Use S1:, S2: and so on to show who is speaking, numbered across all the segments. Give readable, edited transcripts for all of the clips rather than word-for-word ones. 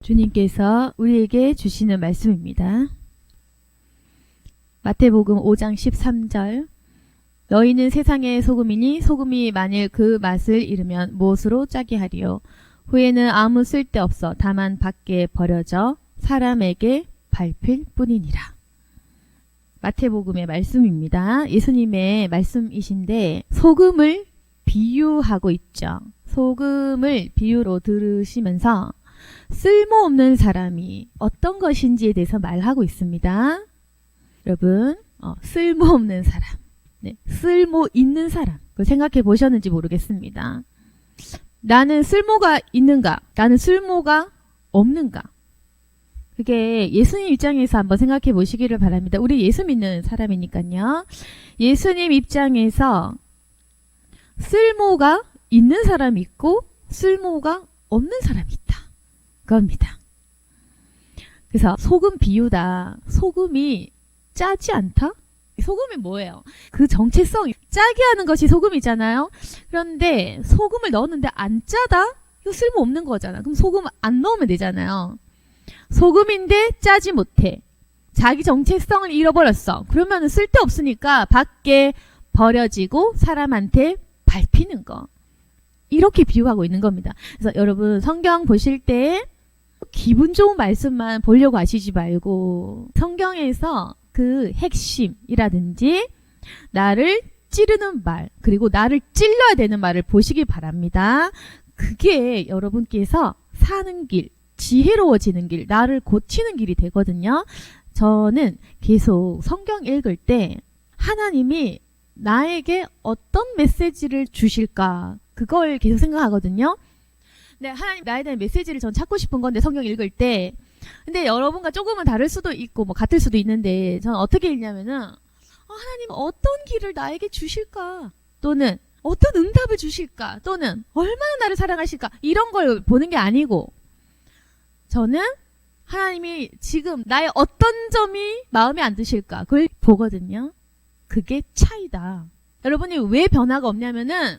S1: 주님께서 우리에게 주시는 말씀입니다. 마태복음 5장 13절 너희는 세상의 소금이니 소금이 만일 그 맛을 잃으면 무엇으로 짜게 하리요. 후에는 아무 쓸데없어 다만 밖에 버려져 사람에게 밟힐 뿐이니라. 마태복음의 말씀입니다. 예수님의 말씀이신데 소금을 비유하고 있죠. 소금을 비유로 들으시면서 쓸모없는 사람이 어떤 것인지에 대해서 말하고 있습니다. 여러분, 쓸모없는 사람, 쓸모 있는 사람, 그걸 생각해 보셨는지 모르겠습니다. 나는 쓸모가 있는가? 나는 쓸모가 없는가? 그게 예수님 입장에서 한번 생각해 보시기를 바랍니다. 우리 예수 믿는 사람이니까요. 예수님 입장에서 쓸모가 있는 사람이 있고 쓸모가 없는 사람이 있다. 그겁니다. 그래서 소금 비유다. 소금이 짜지 않다? 소금이 뭐예요? 그 정체성, 짜게 하는 것이 소금이잖아요. 그런데 소금을 넣었는데 안 짜다? 이거 쓸모없는 거잖아. 그럼 소금 안 넣으면 되잖아요. 소금인데 짜지 못해. 자기 정체성을 잃어버렸어. 그러면 쓸데없으니까 밖에 버려지고 사람한테 밟히는 거. 이렇게 비유하고 있는 겁니다. 그래서 여러분 성경 보실 때 기분 좋은 말씀만 보려고 하시지 말고 성경에서 그 핵심이라든지 나를 찌르는 말 그리고 나를 찔러야 되는 말을 보시기 바랍니다. 그게 여러분께서 사는 길, 지혜로워지는 길, 나를 고치는 길이 되거든요. 저는 계속 성경 읽을 때 하나님이 나에게 어떤 메시지를 주실까 그걸 계속 생각하거든요. 근데 하나님 나에 대한 메시지를 전 찾고 싶은 건데 성경 읽을 때 근데 여러분과 조금은 다를 수도 있고 뭐 같을 수도 있는데 저는 어떻게 읽냐면은 하나님 어떤 길을 나에게 주실까 또는 어떤 응답을 주실까 또는 얼마나 나를 사랑하실까 이런 걸 보는 게 아니고 저는 하나님이 지금 나의 어떤 점이 마음에 안 드실까 그걸 보거든요. 그게 차이다. 여러분이 왜 변화가 없냐면은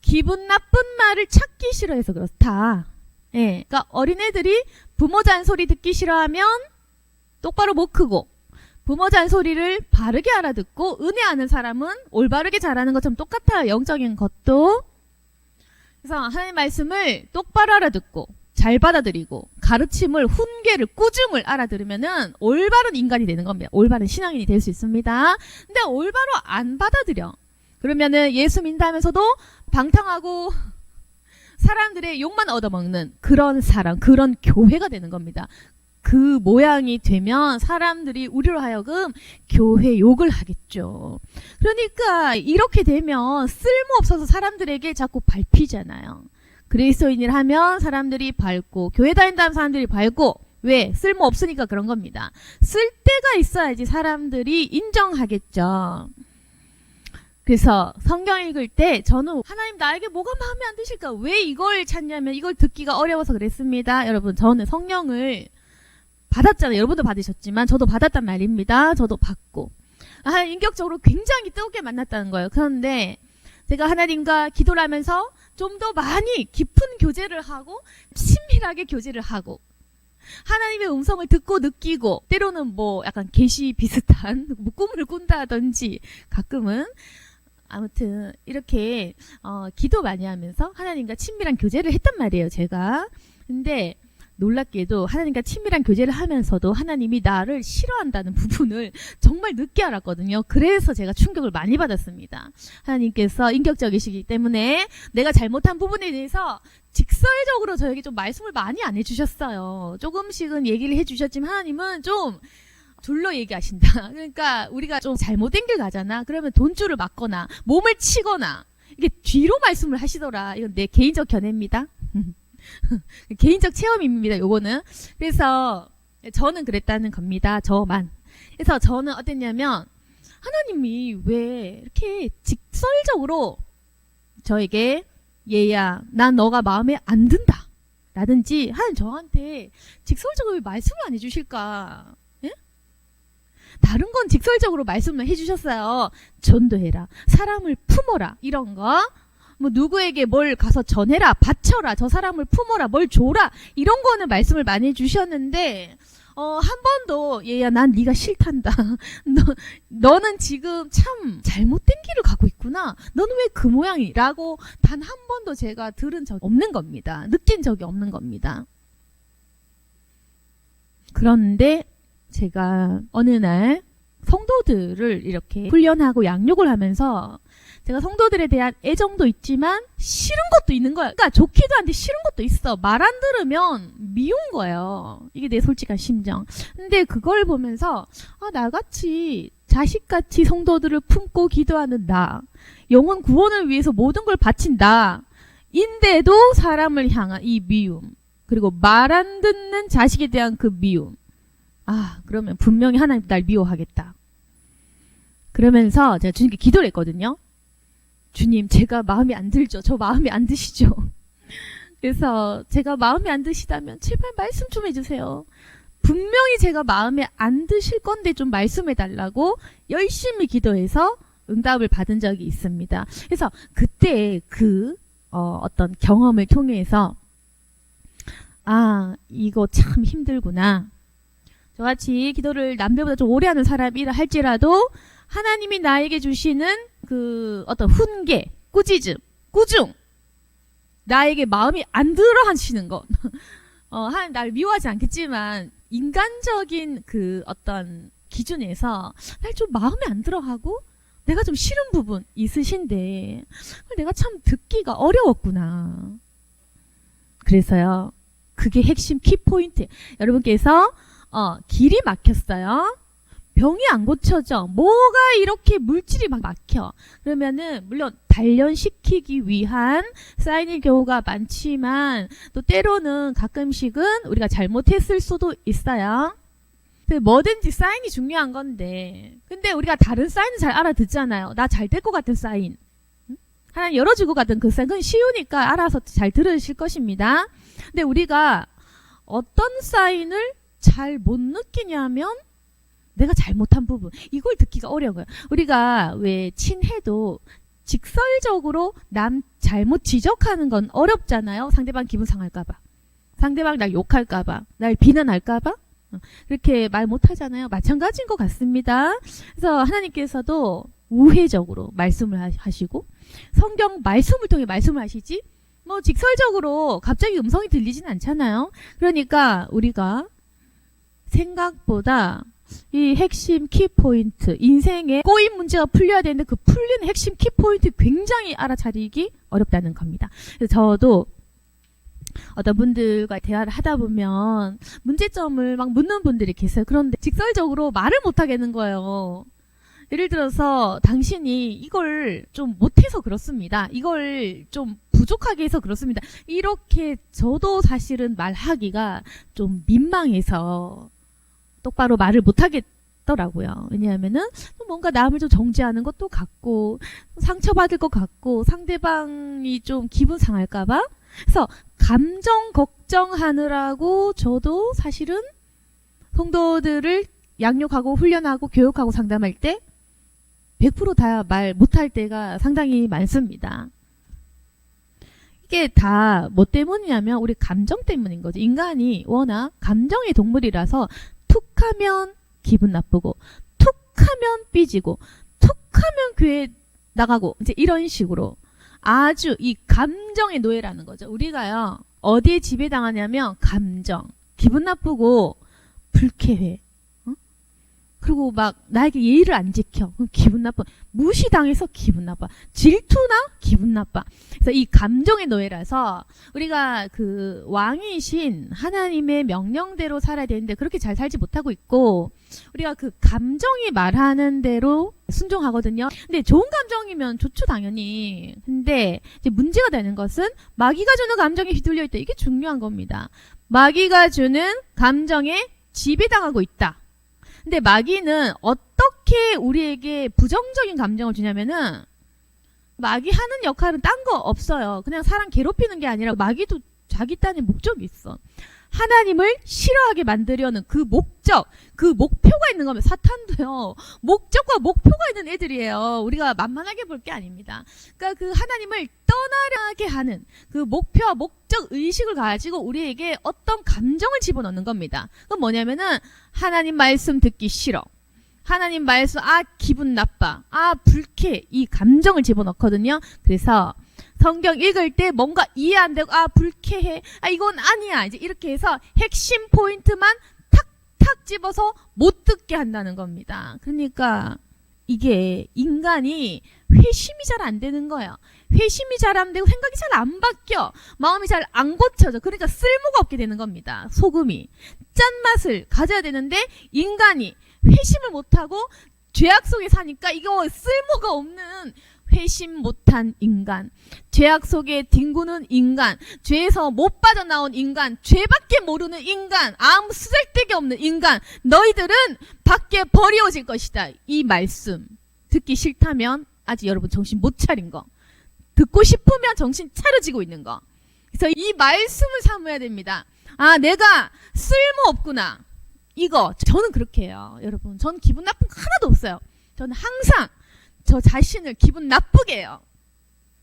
S1: 기분 나쁜 말을 찾기 싫어해서 그렇다. 예, 그러니까 어린애들이 부모 잔소리 듣기 싫어하면 똑바로 못 크고 부모 잔소리를 바르게 알아듣고 은혜하는 사람은 올바르게 잘하는 것처럼 똑같아요. 영적인 것도. 그래서 하나님 말씀을 똑바로 알아듣고 잘 받아들이고 가르침을 훈계를 꾸중을 알아들으면은 올바른 인간이 되는 겁니다. 올바른 신앙인이 될 수 있습니다. 근데 올바로 안 받아들여. 그러면은 예수 믿다면서도 방탕하고 사람들의 욕만 얻어먹는 그런 사람, 그런 교회가 되는 겁니다. 그 모양이 되면 사람들이 우리로 하여금 교회 욕을 하겠죠. 그러니까 이렇게 되면 쓸모없어서 사람들에게 자꾸 밟히잖아요. 그리스도인을 하면 사람들이 밟고 교회 다닌다는 사람들이 밟고 왜? 쓸모없으니까 그런 겁니다. 쓸데가 있어야지 사람들이 인정하겠죠. 그래서 성경 읽을 때 저는 하나님 나에게 뭐가 마음에 안 드실까? 왜 이걸 찾냐면 이걸 듣기가 어려워서 그랬습니다. 여러분 저는 성령을 받았잖아요. 여러분도 받으셨지만 저도 받았단 말입니다. 저도 받고 인격적으로 굉장히 뜨겁게 만났다는 거예요. 그런데 제가 하나님과 기도를 하면서 좀 더 많이 깊은 교제를 하고 친밀하게 교제를 하고 하나님의 음성을 듣고 느끼고 때로는 뭐 약간 계시 비슷한 뭐 꿈을 꾼다든지 가끔은 아무튼 이렇게 기도 많이 하면서 하나님과 친밀한 교제를 했단 말이에요. 제가. 근데 놀랍게도 하나님과 친밀한 교제를 하면서도 하나님이 나를 싫어한다는 부분을 정말 늦게 알았거든요. 그래서 제가 충격을 많이 받았습니다. 하나님께서 인격적이시기 때문에 내가 잘못한 부분에 대해서 직설적으로 저에게 좀 말씀을 많이 안 해주셨어요. 조금씩은 얘기를 해주셨지만 하나님은 좀 둘러 얘기하신다. 그러니까 우리가 좀 잘못된 길 가잖아. 그러면 돈줄을 맞거나 몸을 치거나 이게 뒤로 말씀을 하시더라. 이건 내 개인적 견해입니다. 개인적 체험입니다. 요거는. 그래서 저는 그랬다는 겁니다. 저만. 그래서 저는 어땠냐면 하나님이 왜 이렇게 직설적으로 저에게 얘야 난 너가 마음에 안 든다 라든지 하나님 저한테 직설적으로 왜 말씀을 안 해주실까? 예? 다른 건 직설적으로 말씀을 해주셨어요. 전도해라, 사람을 품어라 이런 거 뭐 누구에게 뭘 가서 전해라, 바쳐라, 저 사람을 품어라, 뭘 줘라, 이런 거는 말씀을 많이 해주셨는데 한 번도 얘야 난 네가 싫단다. 너는 지금 참 잘못된 길을 가고 있구나. 너는 왜 그 모양이라고 단 한 번도 제가 들은 적이 없는 겁니다. 느낀 적이 없는 겁니다. 그런데 제가 어느 날 성도들을 이렇게 훈련하고 양육을 하면서 제가 성도들에 대한 애정도 있지만 싫은 것도 있는 거야. 그러니까 좋기도 한데 싫은 것도 있어. 말 안 들으면 미운 거예요. 이게 내 솔직한 심정. 근데 그걸 보면서 나같이 자식같이 성도들을 품고 기도하는 나, 영혼 구원을 위해서 모든 걸 바친 나 인데도 사람을 향한 이 미움, 그리고 말 안 듣는 자식에 대한 그 미움, 그러면 분명히 하나님 날 미워하겠다. 그러면서 제가 주님께 기도를 했거든요. 주님, 제가 마음에 안 들죠? 저 마음에 안 드시죠? 그래서 제가 마음에 안 드시다면 제발 말씀 좀 해주세요. 분명히 제가 마음에 안 드실 건데 좀 말씀해 달라고 열심히 기도해서 응답을 받은 적이 있습니다. 그래서 그때 어떤 경험을 통해서 이거 참 힘들구나. 저같이 기도를 남들보다 좀 오래 하는 사람이라 할지라도 하나님이 나에게 주시는 그 어떤 훈계, 꾸짖음, 꾸중, 나에게 마음이 안 들어 하시는 것. 하나님 날 미워하지 않겠지만 인간적인 그 어떤 기준에서 날 좀 마음에 안 들어 하고 내가 좀 싫은 부분 있으신데 내가 참 듣기가 어려웠구나. 그래서요, 그게 핵심 키포인트. 여러분께서 길이 막혔어요. 병이 안 고쳐져. 뭐가 이렇게 물질이 막 막혀. 그러면은 물론 단련시키기 위한 사인의 경우가 많지만 또 때로는 가끔씩은 우리가 잘못했을 수도 있어요. 뭐든지 사인이 중요한 건데, 근데 우리가 다른 사인은 잘 알아듣잖아요. 나 잘 될 것 같은 사인, 하나님 열어줄 것 같은 그 사인, 그건 쉬우니까 알아서 잘 들으실 것입니다. 근데 우리가 어떤 사인을 잘 못 느끼냐면 내가 잘못한 부분, 이걸 듣기가 어려운 거예요. 우리가 왜 친해도 직설적으로 남 잘못 지적하는 건 어렵잖아요. 상대방 기분 상할까봐, 상대방 날 욕할까봐, 날 비난할까봐 그렇게 말 못하잖아요. 마찬가지인 것 같습니다. 그래서 하나님께서도 우회적으로 말씀을 하시고 성경 말씀을 통해 말씀을 하시지 뭐 직설적으로 갑자기 음성이 들리진 않잖아요. 그러니까 우리가 생각보다 이 핵심 키포인트, 인생에 꼬인 문제가 풀려야 되는데 그 풀리는 핵심 키포인트 굉장히 알아차리기 어렵다는 겁니다. 그래서 저도 어떤 분들과 대화를 하다 보면 문제점을 막 묻는 분들이 계세요. 그런데 직설적으로 말을 못 하겠는 거예요. 예를 들어서 당신이 이걸 좀 못해서 그렇습니다. 이걸 좀 부족하게 해서 그렇습니다. 이렇게 저도 사실은 말하기가 좀 민망해서 똑바로 말을 못하겠더라고요. 왜냐하면은 뭔가 남을 좀 정죄하는 것도 같고 상처받을 것 같고 상대방이 좀 기분 상할까봐. 그래서 감정 걱정하느라고 저도 사실은 성도들을 양육하고 훈련하고 교육하고 상담할 때 100% 다 말 못할 때가 상당히 많습니다. 이게 다 뭐 때문이냐면 우리 감정 때문인 거죠. 인간이 워낙 감정의 동물이라서 툭하면 기분 나쁘고 툭하면 삐지고 툭하면 교회 나가고 이제 이런 식으로 아주 이 감정의 노예라는 거죠. 우리가요 어디에 지배당하냐면 감정, 기분 나쁘고 불쾌해, 그리고 막 나에게 예의를 안 지켜, 그럼 기분 나빠. 무시당해서 기분 나빠. 질투나 기분 나빠. 그래서 이 감정의 노예라서 우리가 그 왕이신 하나님의 명령대로 살아야 되는데 그렇게 잘 살지 못하고 있고, 우리가 그 감정이 말하는 대로 순종하거든요. 근데 좋은 감정이면 좋죠, 당연히. 근데 이제 문제가 되는 것은 마귀가 주는 감정에 휘둘려 있다. 이게 중요한 겁니다. 마귀가 주는 감정에 지배당하고 있다. 근데 마귀는 어떻게 우리에게 부정적인 감정을 주냐면은, 마귀 하는 역할은 딴 거 없어요. 그냥 사람 괴롭히는 게 아니라 마귀도 자기 딴에 목적이 있어. 하나님을 싫어하게 만들려는 그 목적, 그 목표가 있는 거면 사탄도요. 목적과 목표가 있는 애들이에요. 우리가 만만하게 볼 게 아닙니다. 그러니까 그 하나님을 떠나게 하는 그 목표와 목적 의식을 가지고 우리에게 어떤 감정을 집어넣는 겁니다. 그건 뭐냐면은 하나님 말씀 듣기 싫어. 하나님 말씀 기분 나빠. 불쾌해. 이 감정을 집어넣거든요. 그래서 성경 읽을 때 뭔가 이해 안 되고 불쾌해. 이건 아니야. 이제 이렇게 해서 핵심 포인트만 탁탁 집어서 못 듣게 한다는 겁니다. 그러니까 이게 인간이 회심이 잘 안 되는 거예요. 회심이 잘 안 되고 생각이 잘 안 바뀌어. 마음이 잘 안 고쳐져. 그러니까 쓸모가 없게 되는 겁니다. 소금이. 짠맛을 가져야 되는데 인간이 회심을 못하고 죄악 속에 사니까 이거 쓸모가 없는 회심 못한 인간, 죄악 속에 뒹구는 인간, 죄에서 못 빠져나온 인간, 죄밖에 모르는 인간, 아무 쓰잘데기 없는 인간, 너희들은 밖에 버려질 것이다. 이 말씀 듣기 싫다면 아직 여러분 정신 못 차린 거, 듣고 싶으면 정신 차려지고 있는 거. 그래서 이 말씀을 삼아야 됩니다. 내가 쓸모없구나. 이거 저는 그렇게 해요. 여러분, 전 기분 나쁜 거 하나도 없어요. 저는 항상 저 자신을 기분 나쁘게 해요.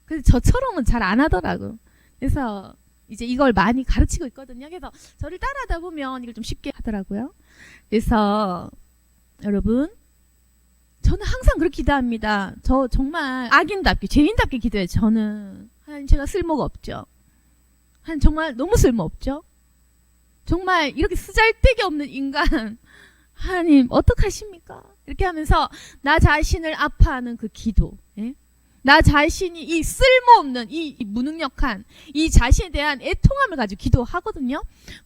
S1: 그래서 저처럼은 잘 안 하더라고. 그래서 이제 이걸 많이 가르치고 있거든요. 그래서 저를 따라하다 보면 이걸 좀 쉽게 하더라고요. 그래서 여러분, 저는 항상 그렇게 기도합니다. 저 정말 악인답게, 죄인답게 기도해요. 저는 하나님, 제가 쓸모가 없죠. 하나님, 정말 너무 쓸모없죠. 정말 이렇게 쓰잘데기 없는 인간, 하나님 어떡하십니까? 이렇게 하면서 나 자신을 아파하는 그 기도, 나 자신이 이 쓸모없는, 이 무능력한 이 자신에 대한 애통함을 가지고 기도하거든요.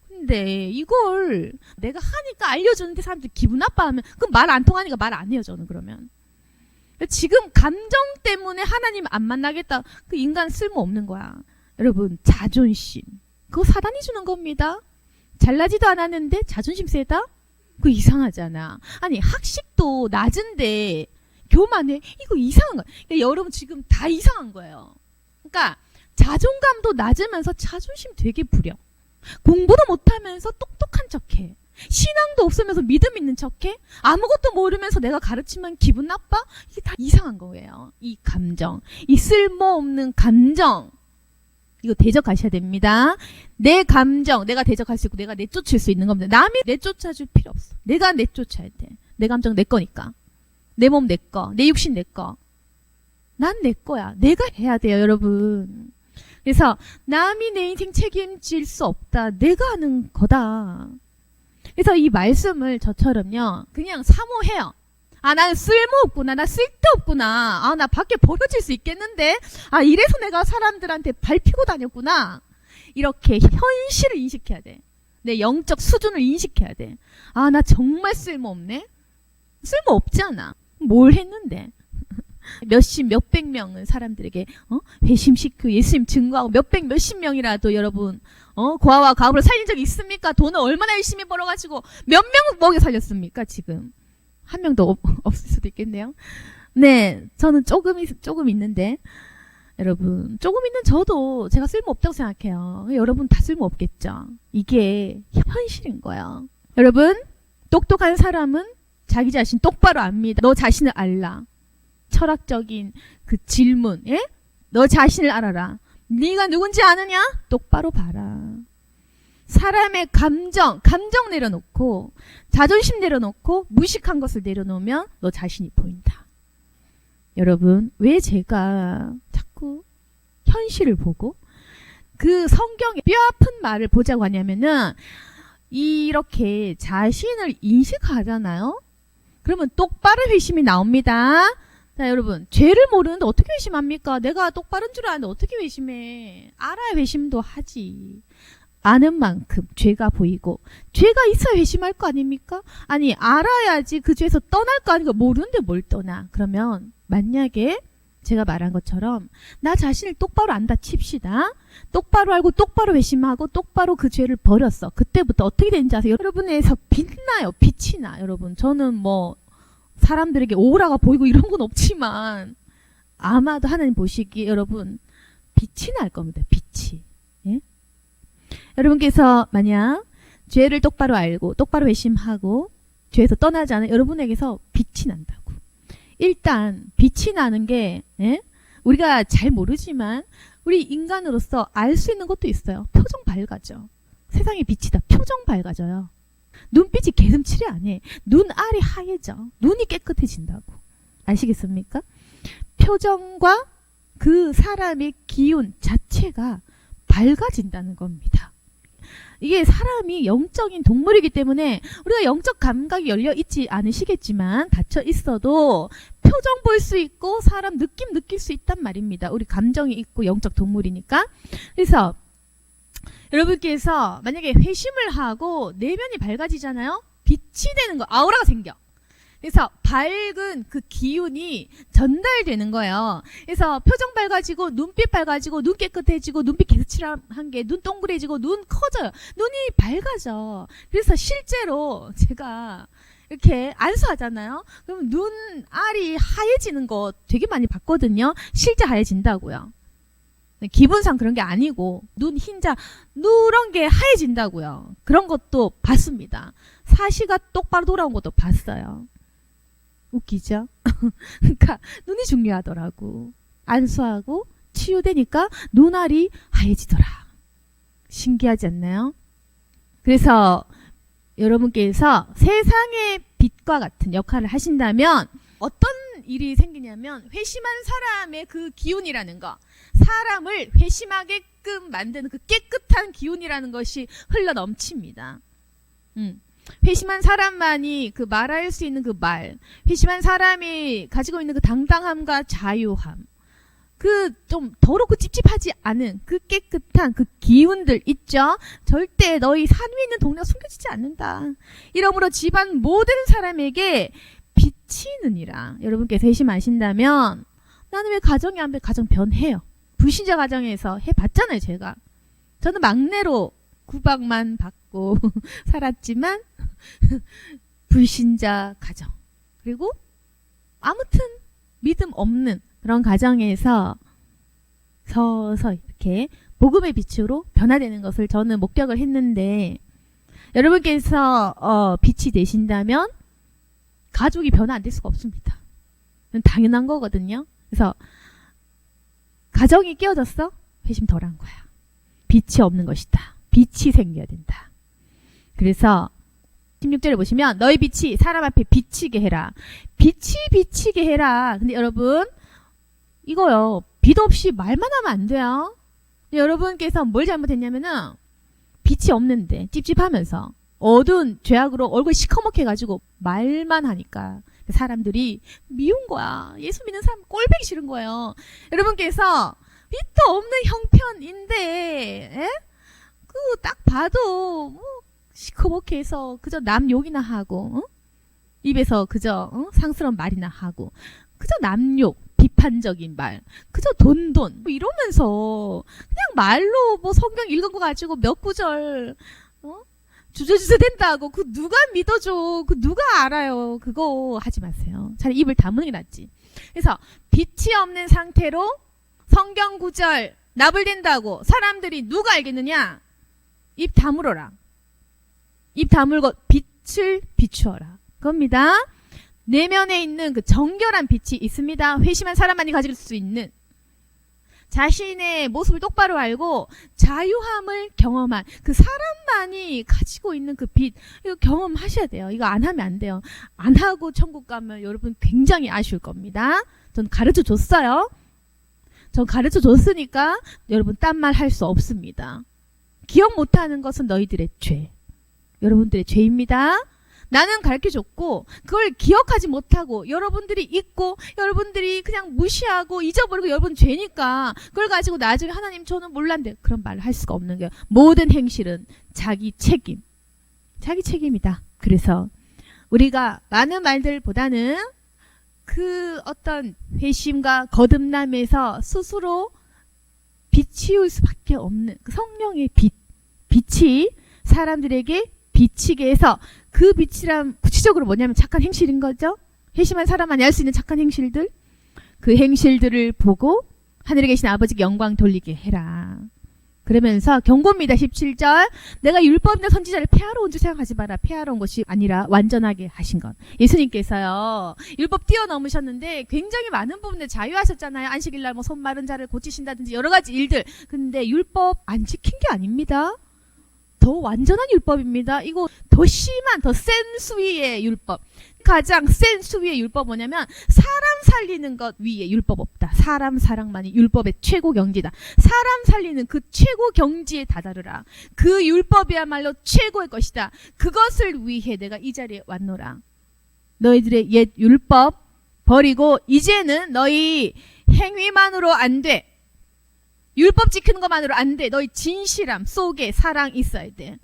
S1: 근데 이걸 내가 하니까 알려주는데 사람들이 기분 나빠하면 그럼 말 안 통하니까 말 안 해요. 저는 그러면 지금 감정 때문에 하나님 안 만나겠다. 그 인간 쓸모없는 거야. 여러분, 자존심 그거 사단이 주는 겁니다. 잘나지도 않았는데 자존심 세다? 그거 이상하잖아. 아니, 학식도 낮은데 교만해? 이거 이상한 거야. 그러니까 여러분 지금 다 이상한 거예요. 그러니까 자존감도 낮으면서 자존심 되게 부려. 공부도 못하면서 똑똑한 척해. 신앙도 없으면서 믿음 있는 척해. 아무것도 모르면서 내가 가르치면 기분 나빠? 이게 다 이상한 거예요. 이 감정, 이 쓸모없는 감정, 이거 대적하셔야 됩니다. 내 감정 내가 대적할 수 있고 내가 내쫓을 수 있는 겁니다. 남이 내쫓아줄 필요 없어. 내가 내쫓아야 돼. 내 감정 내 거니까. 내 몸 내 거, 내 육신 내 거. 난 내 거야. 내가 해야 돼요, 여러분. 그래서 남이 내 인생 책임질 수 없다. 내가 하는 거다. 그래서 이 말씀을 저처럼요, 그냥 사모해요. 나는 쓸모없구나. 나 쓸데없구나. 나 밖에 버려질 수 있겠는데. 이래서 내가 사람들한테 밟히고 다녔구나. 이렇게 현실을 인식해야 돼. 내 영적 수준을 인식해야 돼. 나 정말 쓸모없네. 쓸모없잖아. 뭘 했는데. 몇백 명은 사람들에게 회심시키고 예수님 증거하고 몇십 명이라도 여러분 고아와 과부를 살린 적이 있습니까? 돈을 얼마나 열심히 벌어가지고 몇 명 먹여 살렸습니까? 지금 한 명도 없을 수도 있겠네요. 네, 저는 조금 있는데, 여러분, 조금 있는 저도 제가 쓸모없다고 생각해요. 여러분 다 쓸모없겠죠. 이게 현실인 거예요. 여러분, 똑똑한 사람은 자기 자신 똑바로 압니다. 너 자신을 알라. 철학적인 그 질문, 너 자신을 알아라. 네가 누군지 아느냐? 똑바로 봐라. 사람의 감정 내려놓고 자존심 내려놓고 무식한 것을 내려놓으면 너 자신이 보인다. 여러분, 왜 제가 자꾸 현실을 보고 그 성경의 뼈아픈 말을 보자고 하냐면은, 이렇게 자신을 인식하잖아요. 그러면 똑바른 회심이 나옵니다. 자, 여러분, 죄를 모르는데 어떻게 회심합니까? 내가 똑바른 줄 아는데 어떻게 회심해? 알아야 회심도 하지. 아는 만큼 죄가 보이고, 죄가 있어야 회심할 거 아닙니까? 아니, 알아야지 그 죄에서 떠날 거 아닌가. 모르는데 뭘 떠나. 그러면 만약에 제가 말한 것처럼 나 자신을 똑바로 안다 칩시다. 똑바로 알고 똑바로 회심하고 똑바로 그 죄를 버렸어. 그때부터 어떻게 되는지 아세요? 여러분에서 빛나요. 빛이 나. 여러분, 저는 뭐 사람들에게 오라가 보이고 이런 건 없지만 아마도 하나님 보시기에 여러분 빛이 날 겁니다. 빛이. 예? 여러분께서 만약 죄를 똑바로 알고 똑바로 회심하고 죄에서 떠나지 않은 여러분에게서 빛이 난다고. 일단 빛이 나는 게 우리가 잘 모르지만 우리 인간으로서 알 수 있는 것도 있어요. 표정 밝아져. 세상의 빛이다. 표정 밝아져요. 눈빛이 개슴츠레 안 해. 눈알이 하얘져. 눈이 깨끗해진다고. 아시겠습니까? 표정과 그 사람의 기운 자체가 밝아진다는 겁니다. 이게 사람이 영적인 동물이기 때문에 우리가 영적 감각이 열려 있지 않으시겠지만 닫혀 있어도 표정 볼 수 있고 사람 느낌 느낄 수 있단 말입니다. 우리 감정이 있고 영적 동물이니까. 그래서 여러분께서 만약에 회심을 하고 내면이 밝아지잖아요. 빛이 되는 거, 아우라가 생겨. 그래서 밝은 그 기운이 전달되는 거예요. 그래서 표정 밝아지고 눈빛 밝아지고 눈 깨끗해지고 눈빛 개스칠한 게 눈 동그래지고 눈 커져요. 눈이 밝아져. 그래서 실제로 제가 이렇게 안수하잖아요. 그럼 눈알이 하얘지는 거 되게 많이 봤거든요. 실제 하얘진다고요. 기분상 그런 게 아니고 눈 흰자 누런 게 하얘진다고요. 그런 것도 봤습니다. 사시가 똑바로 돌아온 것도 봤어요. 웃기죠? 그러니까 눈이 중요하더라고. 안수하고 치유되니까 눈알이 하얘지더라. 신기하지 않나요? 그래서 여러분께서 세상의 빛과 같은 역할을 하신다면 어떤 일이 생기냐면 회심한 사람의 그 기운이라는 거, 사람을 회심하게끔 만드는 그 깨끗한 기운이라는 것이 흘러 넘칩니다. 회심한 사람만이 그 말할 수 있는 그 말, 회심한 사람이 가지고 있는 그 당당함과 자유함, 그 좀 더럽고 찝찝하지 않은 그 깨끗한 그 기운들 있죠. 절대 너희 산 위에 있는 동네가 숨겨지지 않는다. 이러므로 집안 모든 사람에게 비치느니라. 여러분께서 회심하신다면 나는 왜 가정이 안 돼? 가정 변해요. 불신자 가정에서 해봤잖아요. 제가. 저는 막내로 구박만 받고 살았지만 불신자 가정, 그리고 아무튼 믿음 없는 그런 가정에서 서서 이렇게 복음의 빛으로 변화되는 것을 저는 목격을 했는데, 여러분께서 빛이 되신다면 가족이 변화 안 될 수가 없습니다. 당연한 거거든요. 그래서 가정이 깨어졌어? 회심 덜한 거야. 빛이 없는 것이다. 빛이 생겨야 된다. 그래서 16절에 보시면 너희 빛이 사람 앞에 비치게 해라. 빛이 비치게 해라. 근데 여러분 이거요. 빛 없이 말만 하면 안 돼요. 여러분께서 뭘 잘못했냐면은 빛이 없는데 찝찝하면서 어두운 죄악으로 얼굴 시커멓게 해가지고 말만 하니까 사람들이 미운 거야. 예수 믿는 사람 꼴보기 싫은 거예요. 여러분께서 빛도 없는 형편인데 그 딱 봐도 뭐 시커멓게 해서 그저 남 욕이나 하고 입에서 그저 상스러운 말이나 하고 그저 남욕 비판적인 말 그저 돈 뭐 이러면서 그냥 말로 뭐 성경 읽은 거 가지고 몇 구절 주저주저 된다고 그 누가 믿어줘. 그 누가 알아요. 그거 하지 마세요. 차라리 입을 다무는 게 낫지. 그래서 빛이 없는 상태로 성경 구절 나불댄다고 사람들이 누가 알겠느냐. 입 다물어라. 입 다물고 빛을 비추어라. 그겁니다. 내면에 있는 그 정결한 빛이 있습니다. 회심한 사람만이 가질 수 있는 자신의 모습을 똑바로 알고 자유함을 경험한 그 사람만이 가지고 있는 그 빛, 이거 경험하셔야 돼요. 이거 안 하면 안 돼요. 안 하고 천국 가면 여러분 굉장히 아쉬울 겁니다. 전 가르쳐 줬어요. 전 가르쳐 줬으니까 여러분 딴 말 할 수 없습니다. 기억 못하는 것은 너희들의 죄. 여러분들의 죄입니다. 나는 가르쳐줬고 그걸 기억하지 못하고 여러분들이 잊고 여러분들이 그냥 무시하고 잊어버리고 여러분 죄니까 그걸 가지고 나중에 하나님 저는 몰랐는데 그런 말을 할 수가 없는 거예요. 모든 행실은 자기 책임. 자기 책임이다. 그래서 우리가 많은 말들보다는 그 어떤 회심과 거듭남에서 스스로 비치울 수밖에 없는 그 성령의 빛이 사람들에게 비치게 해서 그 빛이란 구체적으로 뭐냐면 착한 행실인 거죠. 회심한 사람만이 할 수 있는 착한 행실들, 그 행실들을 보고 하늘에 계신 아버지께 영광 돌리게 해라. 그러면서 경고입니다. 17절. 내가 율법이나 선지자를 폐하러 온 줄 생각하지 마라. 폐하러 온 것이 아니라 완전하게 하신 것. 예수님께서요. 율법 뛰어넘으셨는데 굉장히 많은 부분에 자유하셨잖아요. 안식일날 뭐 손 마른 자를 고치신다든지 여러 가지 일들. 근데 율법 안 지킨 게 아닙니다. 더 완전한 율법입니다. 이거 더 심한 더 센 수위의 율법. 가장 센 수위의 율법 뭐냐면 사람 살리는 것 위에 율법 없다. 사람 사랑만이 율법의 최고 경지다. 사람 살리는 그 최고 경지에 다다르라. 그 율법이야말로 최고의 것이다. 그것을 위해 내가 이 자리에 왔노라. 너희들의 옛 율법 버리고 이제는 너희 행위만으로 안 돼. 율법 지키는 것만으로 안 돼. 너희 진실함 속에 사랑 있어야 돼.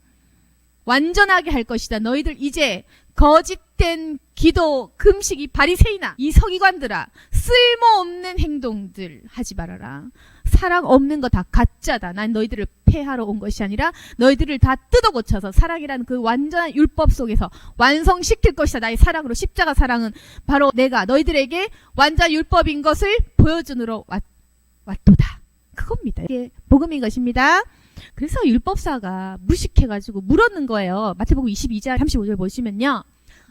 S1: 완전하게 할 것이다. 너희들 이제 거짓된 기도, 금식이 바리새인아, 이 서기관들아, 쓸모없는 행동들 하지 말아라. 사랑 없는 거 다 가짜다. 난 너희들을 폐하러 온 것이 아니라 너희들을 다 뜯어 고쳐서 사랑이라는 그 완전한 율법 속에서 완성시킬 것이다. 나의 사랑으로. 십자가 사랑은 바로 내가 너희들에게 완전 율법인 것을 보여주느러 왔도다. 그겁니다. 이게 복음인 것입니다. 그래서 율법사가 무식해가지고 물었는 거예요. 마태복음 22장 35절 보시면요.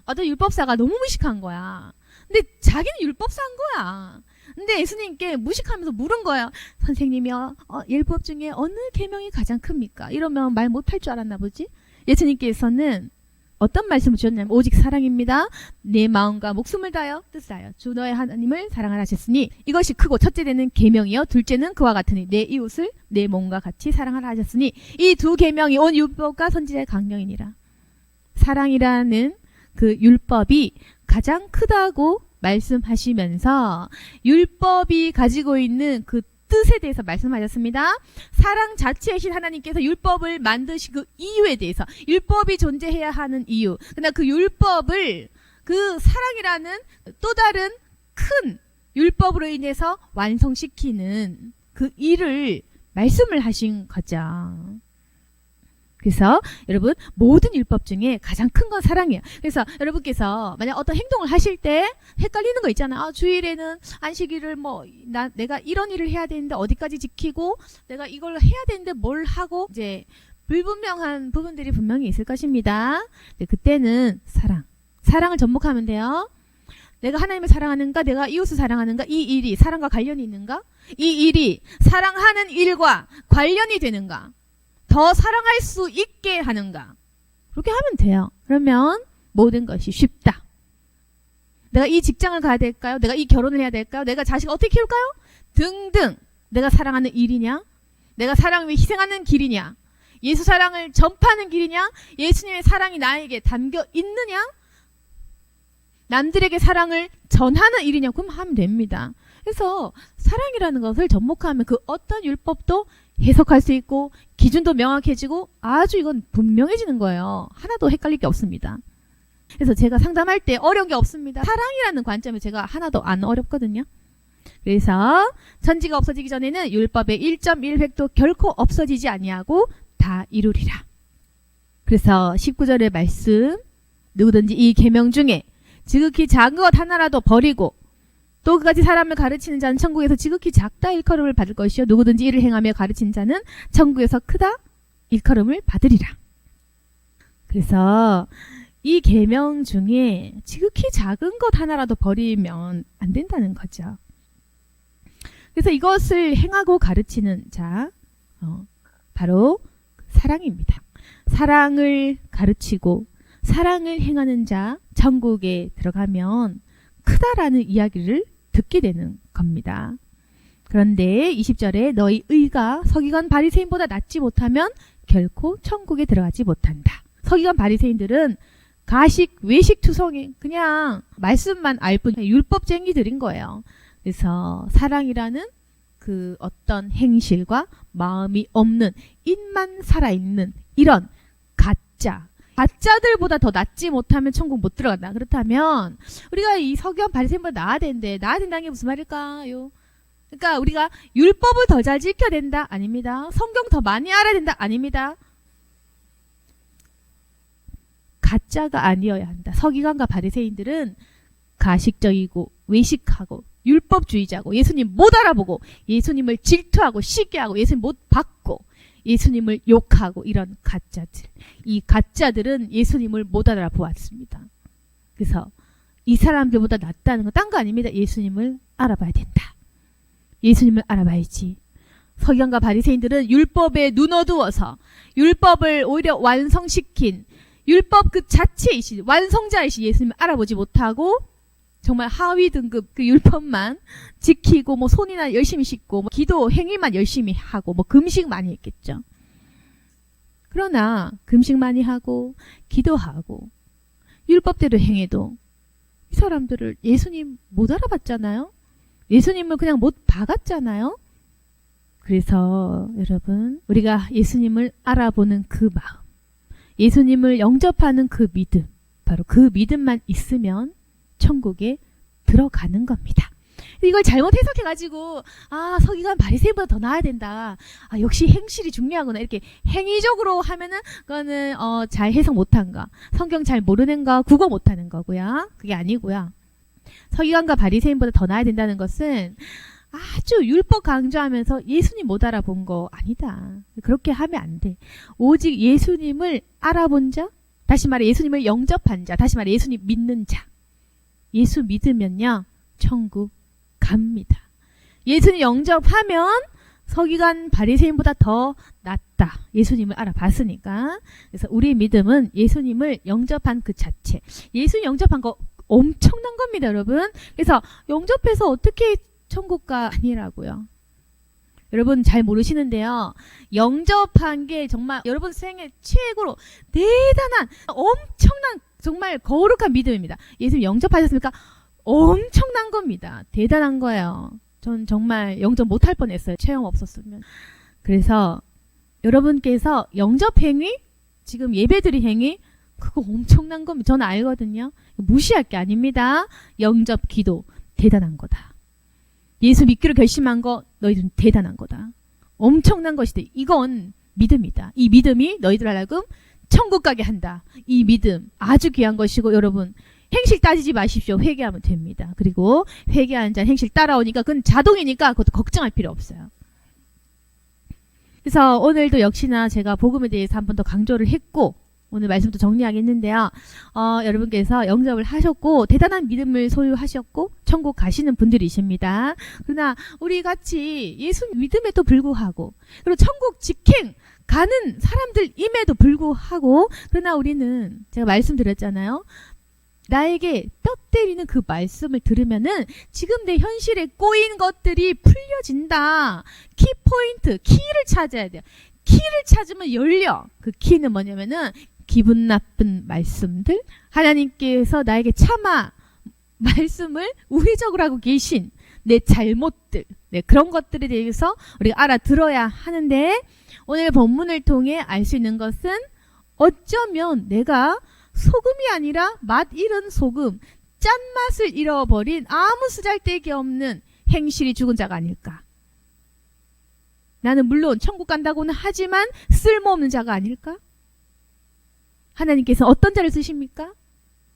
S1: 어떤 율법사가 너무 무식한 거야. 근데 자기는 율법사인 거야. 근데 예수님께 무식하면서 물은 거예요. 선생님이요. 율법 중에 어느 계명이 가장 큽니까? 이러면 말 못할 줄 알았나 보지? 예수님께서는 어떤 말씀을 주셨냐면 오직 사랑입니다. 내 마음과 목숨을 다하여 뜻하여 주 너의 하나님을 사랑하라 하셨으니 이것이 크고 첫째 되는 계명이요 둘째는 그와 같으니 내 이웃을 내 몸과 같이 사랑하라 하셨으니 이 두 계명이 온 율법과 선지자의 강령이니라. 사랑이라는 그 율법이 가장 크다고 말씀하시면서 율법이 가지고 있는 그 뜻에 대해서 말씀하셨습니다. 사랑 자체이신 하나님께서 율법을 만드신 그 이유에 대해서 율법이 존재해야 하는 이유. 그러나 그 율법을 그 사랑이라는 또 다른 큰 율법으로 인해서 완성시키는 그 일을 말씀을 하신 거죠. 그래서 여러분 모든 율법 중에 가장 큰 건 사랑이에요. 그래서 여러분께서 만약 어떤 행동을 하실 때 헷갈리는 거 있잖아요. 주일에는 안식일을 내가 이런 일을 해야 되는데 어디까지 지키고 내가 이걸 해야 되는데 뭘 하고 이제 불분명한 부분들이 분명히 있을 것입니다. 그때는 사랑을 접목하면 돼요. 내가 하나님을 사랑하는가 내가 이웃을 사랑하는가 이 일이 사랑과 관련이 있는가 이 일이 사랑하는 일과 관련이 되는가 더 사랑할 수 있게 하는가 그렇게 하면 돼요. 그러면 모든 것이 쉽다. 내가 이 직장을 가야 될까요? 내가 이 결혼을 해야 될까요? 내가 자식을 어떻게 키울까요? 등등 내가 사랑하는 일이냐? 내가 사랑을 위해 희생하는 길이냐? 예수 사랑을 전파하는 길이냐? 예수님의 사랑이 나에게 담겨 있느냐? 남들에게 사랑을 전하는 일이냐? 그럼 하면 됩니다. 그래서 사랑이라는 것을 접목하면 그 어떤 율법도 해석할 수 있고 기준도 명확해지고 아주 이건 분명해지는 거예요. 하나도 헷갈릴 게 없습니다. 그래서 제가 상담할 때 어려운 게 없습니다. 사랑이라는 관점에 제가 하나도 안 어렵거든요. 그래서 천지가 없어지기 전에는 율법의 1.1획도 결코 없어지지 아니하고 다 이루리라. 그래서 19절의 말씀 누구든지 이 계명 중에 지극히 작은 것 하나라도 버리고 또 그같이 사람을 가르치는 자는 천국에서 지극히 작다 일컬음을 받을 것이요 누구든지 이를 행하며 가르치는 자는 천국에서 크다 일컬음을 받으리라. 그래서 이 계명 중에 지극히 작은 것 하나라도 버리면 안 된다는 거죠. 그래서 이것을 행하고 가르치는 자 바로 사랑입니다. 사랑을 가르치고 사랑을 행하는 자 천국에 들어가면 크다라는 이야기를 듣게 되는 겁니다. 그런데 20절에 너희 의가 서기관 바리새인보다 낫지 못하면 결코 천국에 들어가지 못한다. 서기관 바리새인들은 가식, 외식 투성이 그냥 말씀만 알 뿐 율법쟁이들인 거예요. 그래서 사랑이라는 그 어떤 행실과 마음이 없는 입만 살아있는 이런 가짜들보다 더 낫지 못하면 천국 못 들어간다. 그렇다면 우리가 이 서기관 바리새인보다 나아야 되는데 나아야 된다는 게 무슨 말일까요? 그러니까 우리가 율법을 더 잘 지켜야 된다? 아닙니다. 성경 더 많이 알아야 된다? 아닙니다. 가짜가 아니어야 한다. 서기관과 바리새인들은 가식적이고 외식하고 율법주의자고 예수님 못 알아보고 예수님을 질투하고 시기하고 예수님 못 받고 예수님을 욕하고 이런 가짜들. 이 가짜들은 예수님을 못 알아보았습니다. 그래서 이 사람들보다 낫다는 건 딴 거 아닙니다. 예수님을 알아봐야 된다. 예수님을 알아봐야지. 서기관과 바리새인들은 율법에 눈 어두워서 율법을 오히려 완성시킨 율법 그 자체이신 완성자이신 예수님을 알아보지 못하고 정말 하위 등급 그 율법만 지키고 뭐 손이나 열심히 씻고 뭐 기도 행위만 열심히 하고 뭐 금식 많이 했겠죠. 그러나 금식 많이 하고 기도하고 율법대로 행해도 이 사람들을 예수님 못 알아봤잖아요. 예수님을 그냥 못 박았잖아요. 그래서 여러분 우리가 예수님을 알아보는 그 마음, 예수님을 영접하는 그 믿음, 바로 그 믿음만 있으면 천국에 들어가는 겁니다. 이걸 잘못 해석해가지고 서기관 바리새인보다 더 나아야 된다. 역시 행실이 중요하구나. 이렇게 행위적으로 하면은 그거는 잘 해석 못한 거, 성경 잘 모르는 거, 국어 못하는 거고요. 그게 아니고요. 서기관과 바리새인보다 더 나아야 된다는 것은 아주 율법 강조하면서 예수님 못 알아본 거 아니다. 그렇게 하면 안 돼. 오직 예수님을 알아본 자, 다시 말해 예수님을 영접한 자, 다시 말해 예수님 믿는 자. 예수 믿으면요 천국 갑니다. 예수님 영접하면 서기관 바리새인보다 더 낫다. 예수님을 알아봤으니까. 그래서 우리의 믿음은 예수님을 영접한 그 자체. 예수님 영접한 거 엄청난 겁니다, 여러분. 그래서 영접해서 어떻게 천국가 아니라고요. 여러분 잘 모르시는데요. 영접한 게 정말 여러분 생애 최고로 대단한 엄청난 정말 거룩한 믿음입니다. 예수님 영접하셨습니까? 엄청난 겁니다. 대단한 거예요. 전 정말 영접 못할 뻔했어요. 체험 없었으면. 그래서 여러분께서 영접 행위, 지금 예배드리 행위 그거 엄청난 겁니다. 저는 알거든요. 무시할 게 아닙니다. 영접 기도 대단한 거다. 예수 믿기로 결심한 거 너희들은 대단한 거다. 엄청난 것이다. 이건 믿음이다. 이 믿음이 너희들 하여금 천국 가게 한다. 이 믿음 아주 귀한 것이고 여러분 행실 따지지 마십시오. 회개하면 됩니다. 그리고 회개한 자 행실 따라오니까 그건 자동이니까 그것도 걱정할 필요 없어요. 그래서 오늘도 역시나 제가 복음에 대해서 한 번 더 강조를 했고 오늘 말씀도 정리하겠는데요. 여러분께서 영접을 하셨고 대단한 믿음을 소유하셨고 천국 가시는 분들이십니다. 그러나 우리 같이 예수 믿음에도 불구하고 그리고 천국 직행 가는 사람들임에도 불구하고 그러나 우리는 제가 말씀드렸잖아요. 나에게 뼈 때리는 그 말씀을 들으면은 지금 내 현실에 꼬인 것들이 풀려진다. 키포인트, 키를 찾아야 돼요. 키를 찾으면 열려. 그 키는 뭐냐면은 기분 나쁜 말씀들, 하나님께서 나에게 차마 말씀을 우회적으로 하고 계신 내 잘못들, 그런 것들에 대해서 우리가 알아들어야 하는데 오늘 본문을 통해 알 수 있는 것은 어쩌면 내가 소금이 아니라 맛 잃은 소금, 짠맛을 잃어버린 아무 쓰잘데기 없는 행실이 죽은 자가 아닐까. 나는 물론 천국 간다고는 하지만 쓸모없는 자가 아닐까? 하나님께서 어떤 자를 쓰십니까?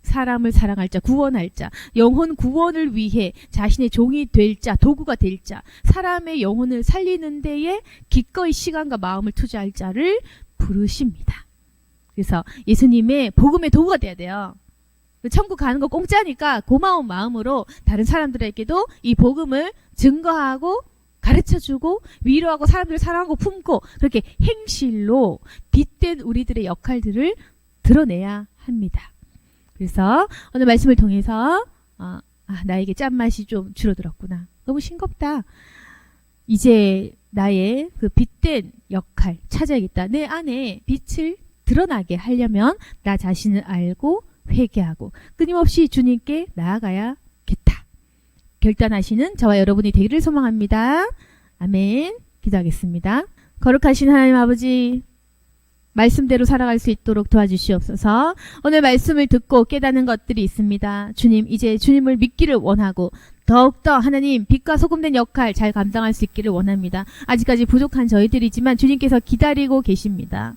S1: 사람을 사랑할 자, 구원할 자, 영혼 구원을 위해 자신의 종이 될 자, 도구가 될 자, 사람의 영혼을 살리는 데에 기꺼이 시간과 마음을 투자할 자를 부르십니다. 그래서 예수님의 복음의 도구가 돼야 돼요. 천국 가는 거 공짜니까 고마운 마음으로 다른 사람들에게도 이 복음을 증거하고 가르쳐주고 위로하고 사람들을 사랑하고 품고 그렇게 행실로 빛된 우리들의 역할들을 드러내야 합니다. 그래서 오늘 말씀을 통해서 나에게 짠맛이 좀 줄어들었구나. 너무 싱겁다. 이제 나의 그 빛된 역할 찾아야겠다. 내 안에 빛을 드러나게 하려면 나 자신을 알고 회개하고 끊임없이 주님께 나아가야겠다. 결단하시는 저와 여러분이 되기를 소망합니다. 아멘. 기도하겠습니다. 거룩하신 하나님 아버지, 말씀대로 살아갈 수 있도록 도와주시옵소서. 오늘 말씀을 듣고 깨닫는 것들이 있습니다. 주님, 이제 주님을 믿기를 원하고 더욱더 하나님 빛과 소금된 역할 잘 감당할 수 있기를 원합니다. 아직까지 부족한 저희들이지만 주님께서 기다리고 계십니다.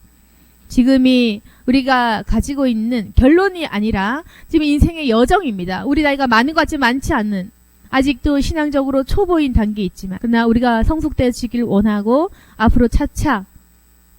S1: 지금이 우리가 가지고 있는 결론이 아니라 지금 인생의 여정입니다. 우리 나이가 많은 것 같지 많지 않은 아직도 신앙적으로 초보인 단계에 있지만 그러나 우리가 성숙되어지길 원하고 앞으로 차차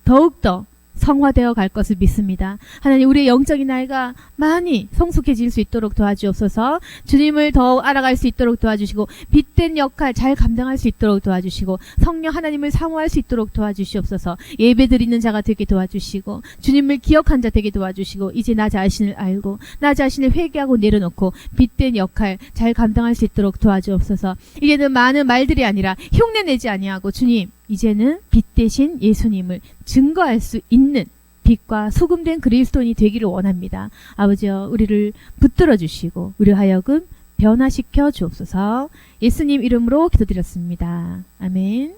S1: 더욱더 성화되어 갈 것을 믿습니다. 하나님, 우리의 영적인 나이가 많이 성숙해질 수 있도록 도와주옵소서. 주님을 더 알아갈 수 있도록 도와주시고, 빛된 역할 잘 감당할 수 있도록 도와주시고, 성령 하나님을 사모할 수 있도록 도와주시옵소서. 예배 드리는 자가 되게 도와주시고, 주님을 기억한 자 되게 도와주시고, 이제 나 자신을 알고 나 자신을 회개하고 내려놓고 빛된 역할 잘 감당할 수 있도록 도와주옵소서. 이제는 많은 말들이 아니라 흉내내지 아니하고, 주님, 이제는 빛 대신 예수님을 증거할 수 있는 빛과 소금된 그리스도인이 되기를 원합니다. 아버지여, 우리를 붙들어 주시고 우리 하여금 변화시켜 주옵소서. 예수님 이름으로 기도드렸습니다. 아멘.